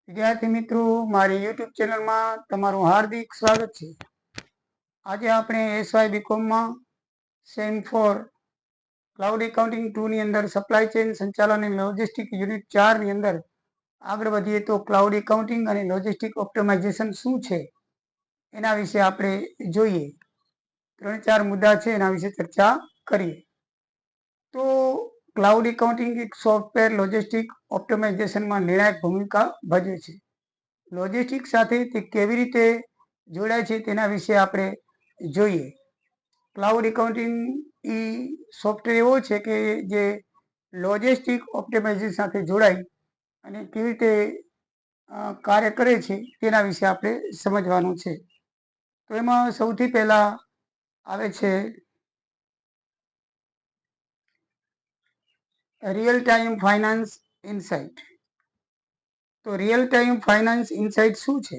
વિદ્યાર્થી મિત્રો, મારી યુટ્યુબ ચેનલમાં તમારું હાર્દિક સ્વાગત છે. આજે આપણે એસવાય બીકોમમાં સેમ 4 ક્લાઉડ એકાઉન્ટિંગ 2 ની અંદર સપ્લાય ચેઇન સંચાલન અને લોજિસ્ટિક યુનિટ 4 ની અંદર આગળ વધીએ તો ક્લાઉડ એકાઉન્ટિંગ અને લોજિસ્ટિક ઓપ્ટિમાઇઝેશન શું છે એના વિશે આપણે જોઈએ. 3-4 મુદ્દા છે, એના વિશે ચર્ચા કરીએ. તો ક્લાઉડ એકાઉન્ટિંગ એક સોફ્ટવેર લોજિસ્ટિક ઓપ્ટિમાઇઝેશનમાં નિર્ણાયક ભૂમિકા ભજવે છે. લોજિસ્ટિક સાથે તે કેવી રીતે જોડાય છે તેના વિશે આપણે જોઈએ. ક્લાઉડ એકાઉન્ટિંગ એ સોફ્ટવેર એવો છે કે જે લોજિસ્ટિક ઓપ્ટિમાઇઝેશન સાથે જોડાય અને કેવી રીતે કાર્ય કરે છે તેના વિશે આપણે સમજવાનું છે. તો એમાં સૌથી પહેલા આવે છે રિયલ ટાઈમ ફાઇનાન્સ ઇનસાઇટ. તો રિયલ ટાઈમ ફાઇનાન્સ ઇનસાઇટ શું છે?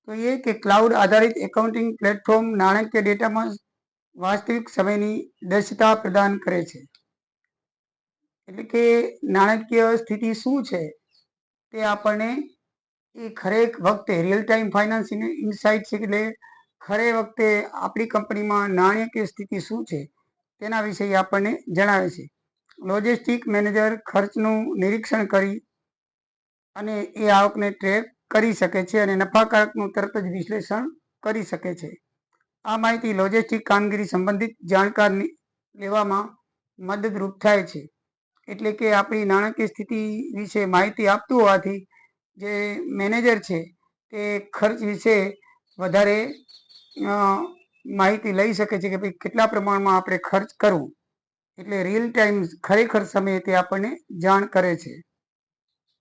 તો એ કે ક્લાઉડ આધારિત એકાઉન્ટિંગ પ્લેટફોર્મ નાણાકીય ડેટામાં વાસ્તવિક સમયની દક્ષતા પ્રદાન કરે છે. એટલે કે નાણાકીય સ્થિતિ શું છે તે આપણને એ ખરેખ વખતે રિયલ ટાઈમ ફાઇનાન્સ ઇનસાઇટ છે, એટલે ખરે વખતે આપણી કંપનીમાં નાણાકીય સ્થિતિ શું છે તેના વિશે આપણને જણાવે છે. લોજિસ્ટિક મેનેજર ખર્ચનું નિરીક્ષણ કરી અને એ આવકને ટ્રેક કરી શકે છે અને નફાકારકનું તરત જ વિશ્લેષણ કરી શકે છે. આ માહિતી લોજિસ્ટિક કામગીરી સંબંધિત જાણકારી લેવામાં મદદરૂપ થાય છે. એટલે કે આપણી નાણાકીય સ્થિતિ વિશે માહિતી આપતું હોવાથી જે મેનેજર છે તે ખર્ચ વિશે વધારે માહિતી લઈ શકે છે કે ભાઈ કેટલા પ્રમાણમાં આપણે ખર્ચ કરવું. એટલે રિયલ ટાઈમ ખરેખર સમયે તે આપણને જાણ કરે છે.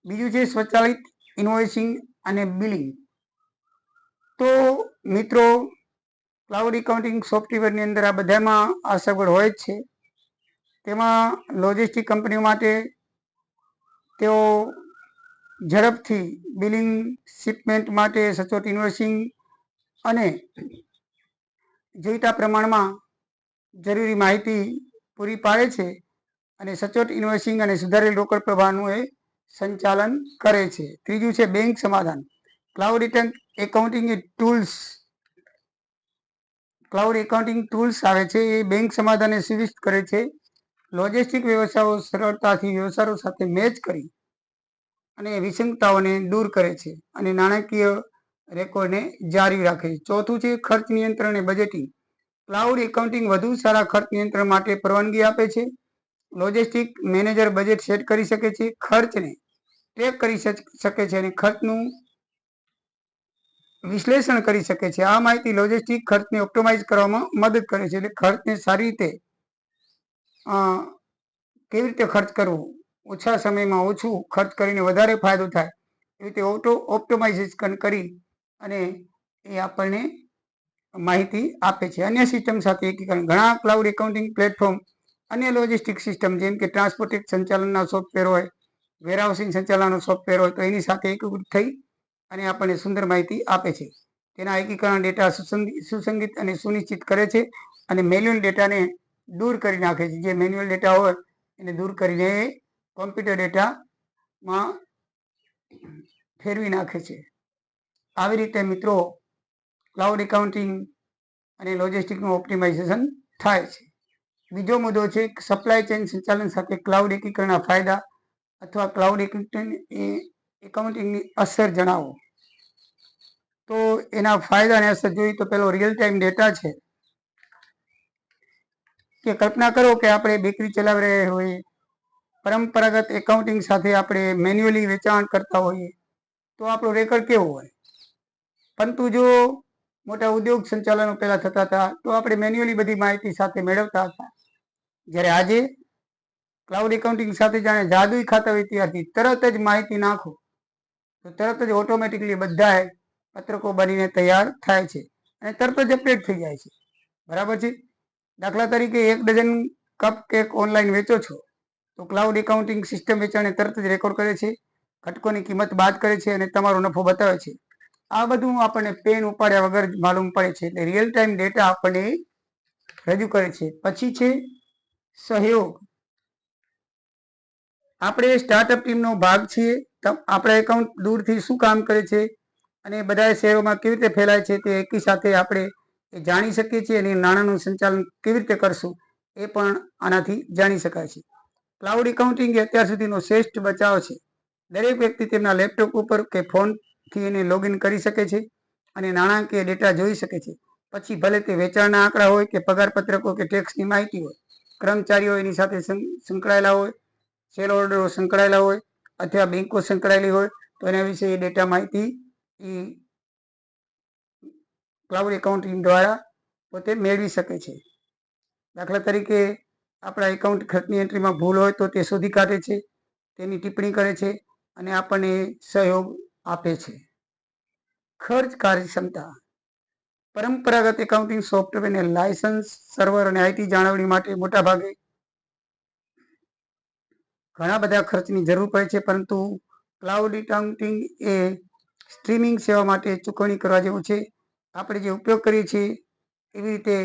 બીજું છે સ્વચાલિત ઇન્વોઇસિંગ અને બિલિંગ. તો મિત્રો, ક્લાઉડ એકાઉન્ટિંગ સોફ્ટવેરની અંદર આ બધામાં આ સગવડ હોય જ છે. તેમાં લોજિસ્ટિક કંપનીઓ માટે તેઓ ઝડપથી બિલિંગ, શિપમેન્ટ માટે સચોટ ઇન્વોઇસિંગ અને જોઈતા પ્રમાણમાં જરૂરી માહિતી પૂરી પાડે છે અને સચોટ ઇન્વોઇસિંગ અને સુધારેલ રોકડ પ્રવાહનું એ સંચાલન કરે છે. ત્રીજું છે બેંક સમાધાન. ક્લાઉડ એકાઉન્ટિંગ ટૂલ્સ આવે છે, એ બેંક સમાધાનને સુનિશ્ચિત કરે છે. લોજિસ્ટિક વ્યવસાયો સરળતાથી વ્યવસાયો સાથે મેચ કરી અને વિષમતાઓને દૂર કરે છે અને નાણાકીય રેકોર્ડને જાળવી રાખે છે. ચોથું છે ખર્ચ નિયંત્રણ અને બજેટિંગ. ક્લાઉડ એકાઉન્ટિંગ વધુ સારા ખર્ચ નિયંત્રણ માટે પરવાનગી આપે છે. લોજિસ્ટિક મેનેજર બજેટ સેટ કરી શકે છે, ખર્ચને ટ્રેક કરી શકે છે અને ખર્ચનું વિશ્લેષણ કરી શકે છે. આ માહિતી લોજિસ્ટિક ખર્ચને ઓપ્ટિમાઇઝ કરવામાં મદદ કરે છે. એટલે ખર્ચને સારી રીતે કેવી રીતે ખર્ચ કરવો, ઓછા સમયમાં ઓછું ખર્ચ કરીને વધારે ફાયદો થાય એ રીતે ઓપ્ટિમાઇઝેશન કરી અને એ આપણને માહિતી આપે છે. અન્ય સિસ્ટમ સાથે એકીકરણ. ઘણા ક્લાઉડ એકાઉન્ટિંગ પ્લેટફોર્મ અન્ય લોજિસ્ટિક સિસ્ટમ જેમ કે ટ્રાન્સપોર્ટેશન સંચાલનના સોફ્ટવેર હોય, વેરહાઉસિંગ સંચાલનનો સોફ્ટવેર હોય, તો એની સાથે એકીકૃત થઈ અને આપણને સુંદર માહિતી આપે છે. તેના એકીકરણ ડેટા સુસંગિત અને સુનિશ્ચિત કરે છે અને મેન્યુઅલ ડેટાને દૂર કરી નાખે છે. જે મેન્યુઅલ ડેટા હોય એને દૂર કરીને કોમ્પ્યુટર ડેટામાં ફેરવી નાખે છે. આવી રીતે મિત્રો ક્લાઉડ એકાઉન્ટિંગ અને લોજિસ્ટિકનું ઓપ્ટિમાઇઝેશન થાય છે. બીજો મુદ્દો છે સપ્લાય ચેઇન સંચાલન સાથે ક્લાઉડ એકીકરણના ફાયદા અથવા ક્લાઉડ એકાઉન્ટિંગની અસર જણાવો. તો એના ફાયદા અને અસર જોઈએ તો પેલો રિયલ ટાઈમ ડેટા છે કે કલ્પના કરો કે આપણે બેકરી ચલાવી રહ્યા હોઈએ, પરંપરાગત એકાઉન્ટિંગ સાથે આપણે મેન્યુઅલી વેચાણ કરતા હોઈએ તો આપણો રેકોર્ડ કેવો હોય. પરંતુ જો મોટા ઉદ્યોગ સંચાલનો પહેલા થતા હતા તો આપણે મેન્યુઅલી બધી માહિતી સાથે મેળવતા હતા. જ્યારે આજે ક્લાઉડ એકાઉન્ટિંગ સાથે જાણે જાદુઈ ખાતા હોય ત્યારથી તરત જ માહિતી નાખો તો તરત જ ઓટોમેટિકલી બધા પત્રકો બનીને તૈયાર થાય છે અને તરત જ અપડેટ થઈ જાય છે. બરાબર છે. દાખલા તરીકે 1 ડઝન કપ કેક ઓનલાઈન વેચો છો તો ક્લાઉડ એકાઉન્ટિંગ સિસ્ટમ વેચાણને તરત જ રેકોર્ડ કરે છે, ઘટકોની કિંમત બાદ કરે છે અને તમારો નફો બતાવે છે. આ બધું આપણને પેન ઉપાડ્યા વગર માલુમ પડે છે. એટલે રિયલ ટાઈમ ડેટા આપણને રજૂ કરે છે. પછી છે સહયોગ. આપણે સ્ટાર્ટઅપ ટીમનો ભાગ છીએ આપણા એકાઉન્ટ દૂરથી શું કામ કરે છે અને બધા શહેરોમાં કેવી રીતે ફેલાય છે તે એકી સાથે આપણે જાણી શકીએ છીએ અને નાણાંનું સંચાલન કેવી રીતે કરશું એ પણ આનાથી જાણી શકાય છે. ક્લાઉડ એકાઉન્ટિંગ એ અત્યાર સુધીનો શ્રેષ્ઠ બચાવ છે. દરેક વ્યક્તિ તેમના લેપટોપ ઉપર કે ફોનથી એને લોગિન કરી શકે છે અને નાણાકીય ડેટા જોઈ શકે છે. પછી ભલે તે વેચાણના આંકડા હોય કે પગાર પત્રકો કે ટેક્સની માહિતી હોય, કર્મચારીઓ એની સાથે સંકળાયેલા હોય, સેલ ઓર્ડરો સંકળાયેલા હોય અથવા બેંકો સંકળાયેલી હોય તો એના વિશે એ ડેટા માહિતી એ ક્લાઉડ એકાઉન્ટિંગ દ્વારા પોતે મેળવી શકે છે. દાખલા તરીકે આપણા એકાઉન્ટ ખર્ચની એન્ટ્રીમાં ભૂલ હોય તો તે શોધી કાઢે છે, તેની ટિપ્પણી કરે છે અને આપણને સહયોગ આપે છે. ખર્ચ કાર્યક્ષમતા. પરંપરાગત એકાઉન્ટિંગ સોફ્ટવેરને લાયસન્સ, સર્વર અને આઈટી જાળવણી માટે મોટાભાગે ઘણા બધા ખર્ચની જરૂર પડે છે, પરંતુ ક્લાઉડ એકાઉન્ટિંગ એ સ્ટ્રીમિંગ સેવા માટે ચૂકવણી કરવા જેવું છે. આપણે જે ઉપયોગ કરીએ છીએ એવી રીતે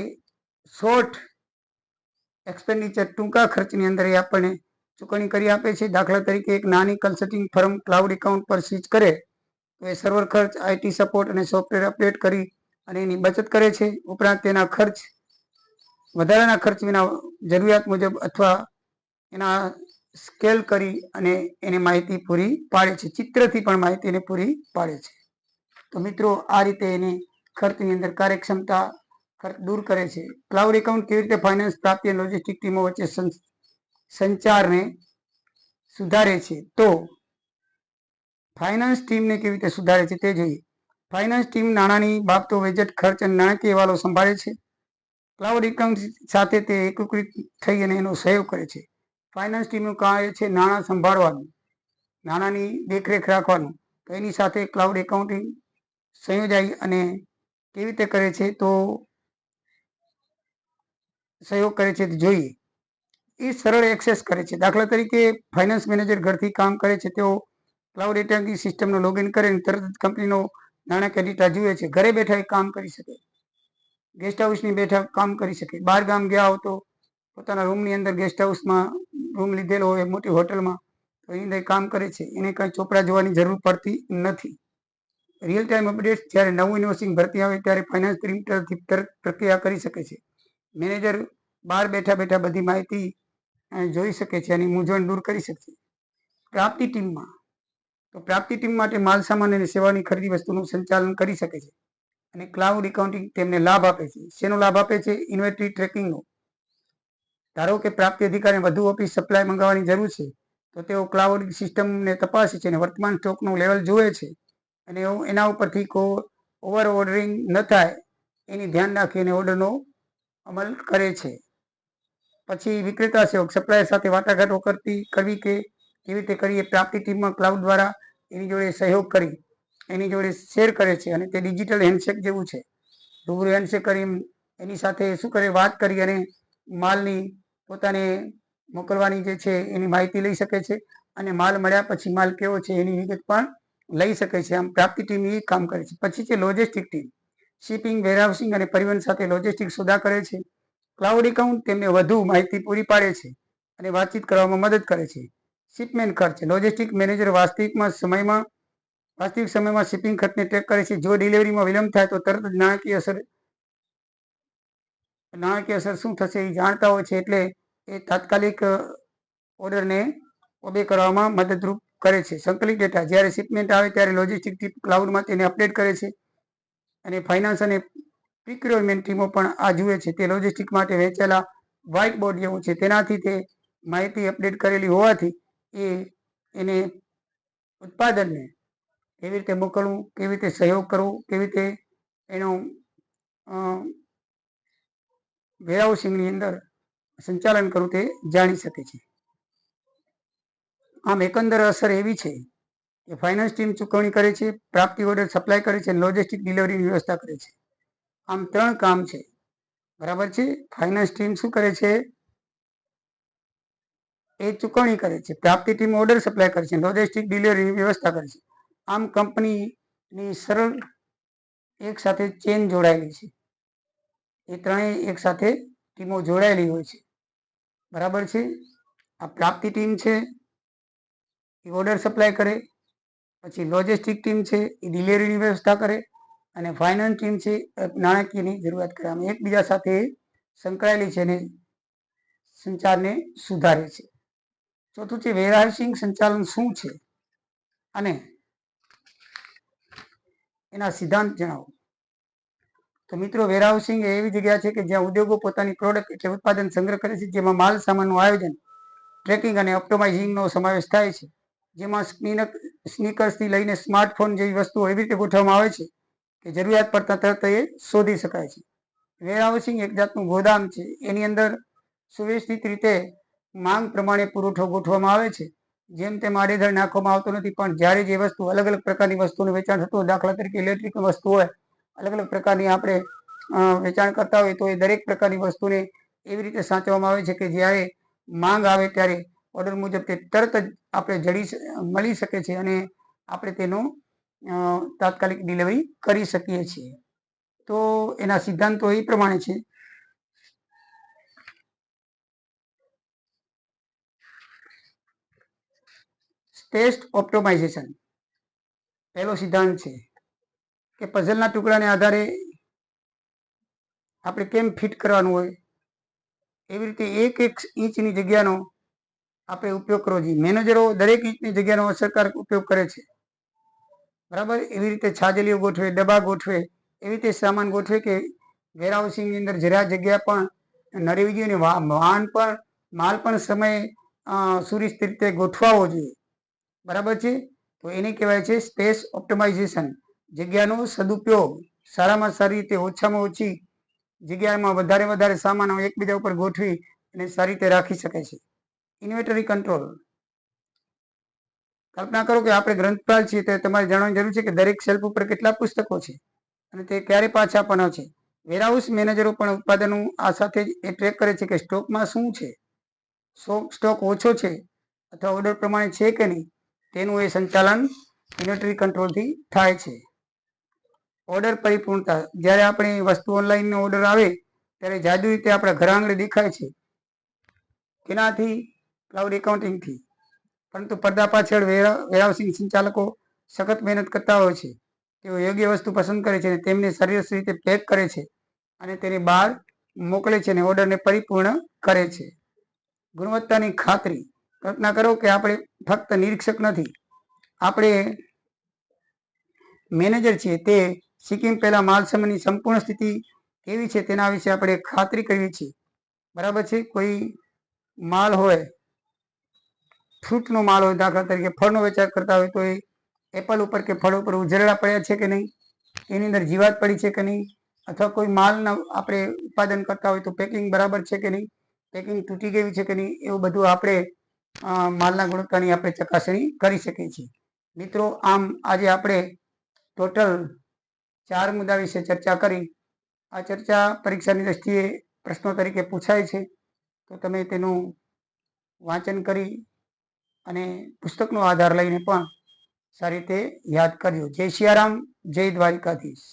શોર્ટ એક્સપેન્ડિચર, ટૂંકા ખર્ચની અંદર એ આપણને ચૂકવણી કરી આપે છે. દાખલા તરીકે એક નાની કન્સલ્ટિંગ ફર્મ ક્લાઉડ એકાઉન્ટ પર સ્વિચ કરે તો એ સર્વર ખર્ચ, આઈટી સપોર્ટ અને સોફ્ટવેર અપડેટ કરી અને એની બચત કરે છે. ઉપરાંત તેના ખર્ચ, વધારાના ખર્ચ વિના જરૂરિયાત મુજબ અથવા એના સ્કેલ કરી અને એને માહિતી પૂરી પાડે છે. ચિત્રથી પણ માહિતી એને પૂરી પાડે છે. તો મિત્રો, આ રીતે એની ખર્ચની અંદર કાર્યક્ષમતા ખર્ચ દૂર કરે છે. ક્લાઉડ એકાઉન્ટ કેવી રીતે ફાઇનાન્સ, પ્રાપ્તિ અને લોજિસ્ટિક ટીમો વચ્ચે સંચારને સુધારે છે? તો ફાઇનાન્સ ટીમને કેવી રીતે સુધારે છે તે જોઈએ. ફાઇનાન્સ ટીમ નાણાંની બાબતો, બજેટ, ખર્ચ અને નાણાકીય અહેવાલો સંભાળે છે. ક્લાઉડ એકાઉન્ટ સાથે તે એકીકૃત થઈ અને એનો સહયોગ કરે છે. ફાઇનાન્સ ટીમનું કાર્ય છે નાણાં સંભાળવાનું, નાણાંની દેખરેખ રાખવાનું. તો એની સાથે ક્લાઉડ એકાઉન્ટિંગ સંયોજાઈ અને કેવી રીતે કરે છે તો સહયોગ કરે છે જોઈએ. એ સરળ એક્સેસ કરે છે. દાખલા તરીકે ફાઇનાન્સ મેનેજર ઘરથી કામ કરે છે. તેઓ ક્લાઉડ એકાઉન્ટિંગ સિસ્ટમનો લોગિન કરીને તરત જ કંપનીનો નાણાકીય ડેટા જુએ છે. ઘરે બેઠા એ કામ કરી શકે, ગેસ્ટ હાઉસની બેઠા કામ કરી શકે. બહાર ગામ ગયા હો તો પોતાના રૂમની અંદર ગેસ્ટ હાઉસમાં રૂમ લીધેલો હોય મોટી હોટલમાં, તો એની અંદર કામ કરે છે. એને કંઈ ચોપડા જોવાની જરૂર પડતી નથી. રિયલ ટાઈમ અપડેટ, જ્યારે નવું ઇન્વોઇસિંગ ભરતી આવે ત્યારે ફાઇનાન્સ ટીમ તરફથી તરત પ્રક્રિયા કરી શકે છે. મેનેજર બહાર બેઠા બેઠા બધી માહિતી જોઈ શકે છે અને મૂંઝવણ દૂર કરી શકે છે. પ્રાપ્તિ ટીમમાં તો પ્રાપ્તિ ટીમ માટે માલ સામાન અને સેવાની ખરીદી વસ્તુનું સંચાલન કરી શકે છે અને ક્લાઉડ એકાઉન્ટિંગ તેમને લાભ આપે છે. શેનો લાભ આપે છે? ઇન્વેન્ટરી ટ્રેકિંગનો. ધારો કે પ્રાપ્તિ અધિકારીને વધુ ઓફિસ સપ્લાય મંગાવવાની જરૂર છે તો તેઓ ક્લાઉડ સિસ્ટમને તપાસે છે અને વર્તમાન સ્ટોકનું લેવલ જુએ છે અને એના ઉપરથી ઓવર ઓર્ડરિંગ ન થાય એની ધ્યાન રાખીને ઓર્ડરનો અમલ કરે છે. પછી વિક્રેતા સહયોગ, સપ્લાયર સાથે વાટાઘાટો કરવી કે કેવી રીતે કરીએ. પ્રાપ્તિ ટીમમાં ક્લાઉડ દ્વારા એની જોડે સહયોગ કરી એની જોડે શેર કરે છે અને તે ડિજિટલ હેન્ડશેક જેવું છે. રૂબરૂ હેન્ડશેક કરી એની સાથે શું કરે, વાત કરી અને માલની પોતાને મોકલવાની જે છે એની માહિતી લઈ શકે છે અને માલ મળ્યા પછી માલ કેવો છે એની વિગત પણ લઈ શકે છે. આમ પ્રાપ્તિ ટીમ એ કામ કરે છે. પછી છે લોજિસ્ટિક ટીમ. શિપિંગ, વેરહાઉસિંગ અને પરિવહન સાથે લોજિસ્ટિક સોદા કરે છે. ક્લાઉડ એકાઉન્ટ તેમને વધુ માહિતી પૂરી પાડે છે અને વાતચીત કરવામાં મદદ કરે છે. શિપમેન્ટ ખર્ચ, લોજિસ્ટિક મેનેજર વાસ્તવિક સમયમાં શિપિંગ ખર્ચને ટ્રેક કરે છે. જો ડિલિવરીમાં વિલંબ થાય તો તરત જ નાણાકીય અસર શું થશે એ જાણતા હોય છે, એટલે એ તાત્કાલિક ઓર્ડરને ઓબે કરવામાં મદદરૂપ કરે છે. સંકલિત ડેટા, જ્યારે શિપમેન્ટ આવે ત્યારે લોજિસ્ટિક ટીમ ક્લાઉડમાં તેને અપડેટ કરે છે અને ફાઇનાન્સ અને પ્રિક્યોરમેન્ટ ટીમો પણ આ જુએ છે. તે લોજિસ્ટિક માટે વેચેલા વ્હાઇટ બોર્ડ જેવું છે. તેનાથી તે માહિતી અપડેટ કરેલી હોવાથી એને ઉત્પાદનને કેવી રીતે મોકલવું, કેવી રીતે સહયોગ કરવો, કેવી રીતે એનું વેરહાઉસિંગની અંદર સંચાલન કરવું તે જાણી શકે છે. આમ એકંદર અસર એવી છે કે ફાઇનાન્સ ટીમ ચૂકવણી કરે છે, પ્રાપ્તિ ઓર્ડર સપ્લાય કરે છે, લોજિસ્ટિક ડિલિવરીની વ્યવસ્થા કરે છે. આમ 3 કામ છે. બરાબર છે. ફાઇનાન્સ ટીમ શું કરે છે? એ ચૂકવણી કરે છે. પ્રાપ્તિ ટીમ ઓર્ડર સપ્લાય કરે છે, લોજિસ્ટિક ડિલિવરીની વ્યવસ્થા કરે છે. આમ કંપનીની સરળ એક સાથે ચેન જોડાયેલી છે. એ ત્રણેય એક સાથે ટીમો જોડાયેલી હોય છે. બરાબર છે. આ પ્રાપ્તિ ટીમ છે એ ઓર્ડર સપ્લાય કરે, પછી લોજિસ્ટિક ટીમ છે એ ડિલિવરીની વ્યવસ્થા કરે, અને ફાઇનાન્સ ટીમ છે નાણાકીયની જરૂરિયાત કરે. આમ એકબીજા સાથે સંકળાયેલી છે અને સંચારને સુધારે છે. ચોથું છે વેરહાઉસિંગ સંચાલન શું છે અને એના સિદ્ધાંત જણાવો. તો મિત્રો, વેરહાઉસિંગ એ એવી જગ્યા છે કે જ્યાં ઉદ્યોગો પોતાની પ્રોડક્ટ એટલે ઉત્પાદન સંગ્રહ કરે છે, જેમાં માલ સામાનનું આયોજન, ટ્રેકિંગ અને ઓપ્ટિમાઇઝિંગનો સમાવેશ થાય છે. જેમાં સ્નીકર્સથી લઈને સ્માર્ટફોન જેવી વસ્તુઓ એવી રીતે ગોઠવવામાં આવે છે કે જરૂરિયાત પડતા તરત એ શોધી શકાય છે. વેરહાઉસિંગ એક જાતનું ગોદામ છે. એની અંદર સુવ્યવસ્થિત રીતે માંગ પ્રમાણે પુરવઠો ગોઠવવામાં આવે છે. જેમ તેમ આડેધડ નાખવામાં આવતો નથી, પણ જ્યારે જે વસ્તુ અલગ અલગ પ્રકારની વસ્તુનું વેચાણ થતું હોય, દાખલા તરીકે ઇલેક્ટ્રિક વસ્તુ હોય, અલગ અલગ પ્રકારની આપણે વેચાણ કરતા હોય, તો એ દરેક પ્રકારની વસ્તુને એવી રીતે સાચવવામાં આવે છે કે જ્યારે માંગ આવે ત્યારે ઓર્ડર મુજબ તે તરત જ આપણે મળી શકે છે અને આપણે તેનું તાત્કાલિક ડિલિવરી કરી શકીએ છીએ. તો એના સિદ્ધાંતો એ પ્રમાણે છે. સ્પેસ ઓપ્ટિમાઇઝેશન પહેલો સિદ્ધાંત છે કે પઝલના ટુકડાને આધારે આપણે કેમ ફિટ કરવાનું હોય, એવી રીતે એક ઇંચની જગ્યાનો આપણે ઉપયોગ કરવો જોઈએ. મેનેજરો દરેક ઇંચની જગ્યાનો અસરકારક ઉપયોગ કરે છે, બરાબર. એવી રીતે છાજલીઓ ગોઠવે, ડબ્બા ગોઠવે, એવી રીતે સામાન ગોઠવે કે વેરહાઉસિંગની અંદર જરા જગ્યા પણ ન રહેવી જોઈએ અને માલ પણ સમય સુનિશ્ચિત રીતે ગોઠવાવો જોઈએ, બરાબર છે. તો એને કહેવાય છે સ્પેસ ઓપ્ટિમાઇઝેશન. જગ્યાનો સદુપયોગ, સારામાં સારી રીતે ઓછામાં ઓછી જગ્યામાં વધારે સામાનો એકબીજા ઉપર ગોઠવી અને સારી રીતે રાખી શકે છે. Inventory control. કલ્પના કરો કે આપણે ગ્રંથપાલ છીએ, તો તમારે જાણવાની જરૂર છે કે દરેક શેલ્ફ ઉપર કેટલા પુસ્તકો છે અને તે ક્યારે પાછા આપવાના છે. વેરહાઉસ મેનેજરો પણ ઉત્પાદનો આ સાથે જ એ ટ્રેક કરે છે કે સ્ટોકમાં શું છે, સ્ટોક ઓછો છે અથવા ઓર્ડર પ્રમાણે છે કે નહીં, તેનું એ સંચાલન ઇન્વેન્ટરી કંટ્રોલથી થાય છે. ઓર્ડર પરિપૂર્ણતા. જ્યારે આપણે વસ્તુ ઓનલાઈનનો ઓર્ડર આવે ત્યારે જાદુ રીતે આપણા ઘર આંગણે દેખાય છે. તેનાથી ક્લાઉડ એકાઉન્ટિંગથી. પરંતુ પડદા પાછળ વેરહાઉસિંગ સંચાલકો સખત મહેનત કરતા હોય છે. તેઓ યોગ્ય વસ્તુ પસંદ કરે છે અને તેમને સરસ રીતે પેક કરે છે અને તેને બહાર મોકલે છે અને ઓર્ડરને પરિપૂર્ણ કરે છે. ગુણવત્તાની ખાતરી. કલ્પના કરો કે આપણે ફક્ત નિરીક્ષક નથી, આપણે મેનેજર છીએ. તે શિપિંગ પહેલા માલ સામાનની સંપૂર્ણ સ્થિતિ કેવી છે તેના વિશે આપણે ખાતરી કરવી છે, બરાબર છે. કોઈ માલ હોય, ફ્રૂટનો માલ હોય, દાખલા તરીકે ફળનો વેચાણ કરતા હોય, તો એ એપલ ઉપર કે ફળ ઉપર ઉજરડા પડ્યા છે કે નહીં, એની અંદર જીવાત પડી છે કે નહીં, અથવા કોઈ માલના આપણે ઉત્પાદન કરતા હોય તો પેકિંગ બરાબર છે કે નહીં, પેકિંગ તૂટી ગયું છે કે નહીં, એવું બધું આપણે માલના ગુણવત્તાની આપણે ચકાસણી કરી શકીએ છીએ. મિત્રો, આમ આજે આપણે ટોટલ 4 મુદ્દા વિશે ચર્ચા કરી. આ ચર્ચા પરીક્ષાની દ્રષ્ટિએ પ્રશ્નો તરીકે પૂછાય છે, તો તમે તેનું વાંચન કરી અને પુસ્તકનો આધાર લઈને પણ સારી રીતે યાદ કરજો. જય સિયારામ, જય દ્વારિકાધીશ.